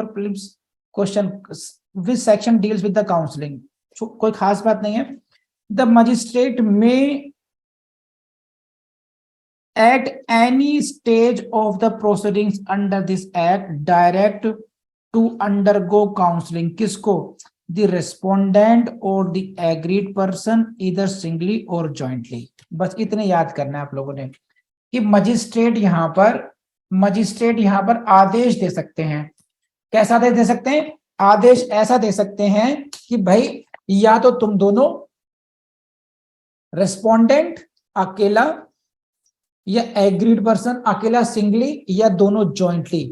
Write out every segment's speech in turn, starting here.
Question which section deals with the counselling, कोई खास बात नहीं है। द मजिस्ट्रेट में at any stage of the proceedings under this act direct to undergo counseling किसको? the respondent or the agreed person either singly or jointly। बस इतने याद करना है आप लोगों ने कि मजिस्ट्रेट यहां पर आदेश दे सकते हैं। कैसा आदेश दे सकते हैं? आदेश ऐसा दे सकते हैं कि भाई या तो तुम दोनों, रेस्पोंडेंट अकेला या एग्रीड पर्सन अकेला सिंगली या दोनों jointly,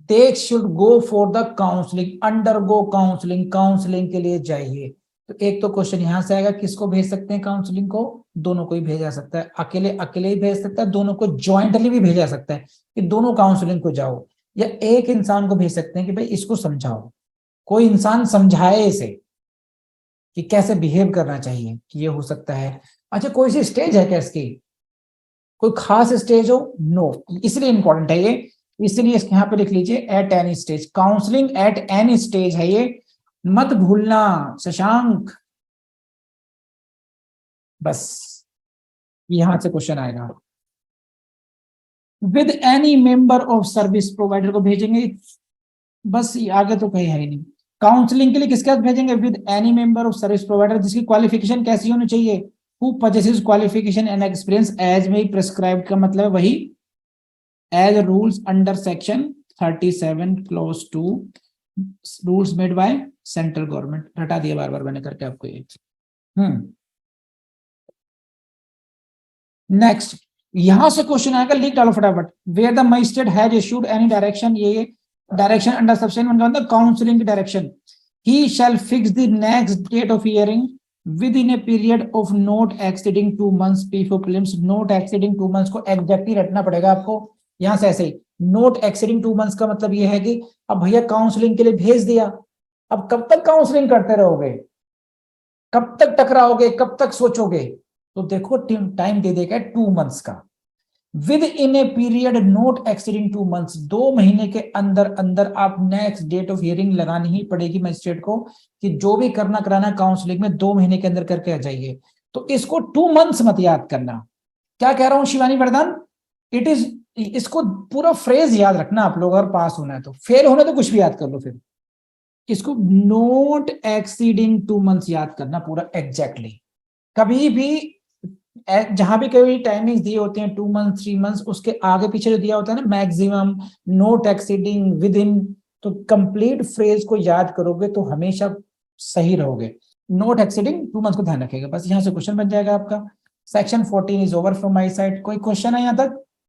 they should go for the counselling, undergo counselling, counselling के लिए जाइए। तो एक तो क्वेश्चन यहां से आएगा, किसको भेज सकते हैं काउंसलिंग को? दोनों को ही भेजा सकता है, अकेले ही भेज सकता है, दोनों को ज्वाइंटली भी भेजा सकता है कि दोनों काउंसलिंग को जाओ, या एक इंसान को भेज सकते हैं कि भाई इसको समझाओ, कोई इंसान समझाए इसे कि कैसे बिहेव करना चाहिए, कि ये हो सकता है। अच्छा, कोई सी स्टेज है क्या इसकी? कोई खास स्टेज हो? नो, इसलिए इंपॉर्टेंट है ये, इसलिए यहां पे लिख लीजिए at any stage, counselling at any stage है ये, मत भूलना शशांक। बस यहां से क्वेश्चन आएगा। With any member of service provider को भेजेंगे, बस आगे तो कहीं है ही नहीं। काउंसलिंग के लिए किसके साथ भेजेंगे? With any member of service provider जिसकी क्वालिफिकेशन कैसी होनी चाहिए? Who possesses qualification and experience as may prescribed का मतलब वही as rules under section 37 clause 2 rules made by central government। हटा दिया बार बार मैंने करके आपको ये। नेक्स्ट यहां से क्वेश्चन आएगा, लिख डालो फटाफट। Where the magistrate has issued any direction, ये डायरेक्शन अंडर सेक्शन 1 का मतलब काउंसलिंग की direction, he shall fix the next date of hearing within a period of not exceeding 2 months before prelims। not exceeding 2 months को exactly रटना पड़ेगा आपको यहां से, ऐसे ही not exceeding 2 months का मतलब ये है कि अब भैया काउंसलिंग के लिए भेज दिया, अब कब तक काउंसलिंग करते रहोगे, कब तक टकराओगे, कब तक सोचोगे? तो देखो टाइम दे देगा 2 months का। With in a period not exceeding 2 months, 2 महीने के अंदर अंदर आप नेक्स्ट डेट ऑफ हियरिंग लगानी ही पड़ेगी मजिस्ट्रेट को कि जो भी करना कराना काउंसलिंग में 2 महीने के अंदर करके आ जाइए। तो इसको 2 months मत याद करना। क्या कह रहा हूं शिवानी प्रधान? इट इज, इसको पूरा फ्रेज याद रखना आप लोग, अगर पास होना है तो, फेल होना तो कुछ भी याद कर लो। फिर इसको नॉट एक्सीडिंग 2 months याद करना पूरा एग्जैक्टली। कभी भी जहां भी कोई टाइमिंग्स दिए होते हैं 2 months 3 months, उसके आगे पीछे जो दिया होता है ना maximum, not exceeding, with in, तो कंप्लीट फ्रेज को याद करोगे तो हमेशा सही रहोगे। नॉट एक्सीडिंग 2 months को ध्यान रखेगा, बस यहां से क्वेश्चन बन जाएगा आपका। Section 14 is over from my side. कोई क्वेश्चन है यहां तक?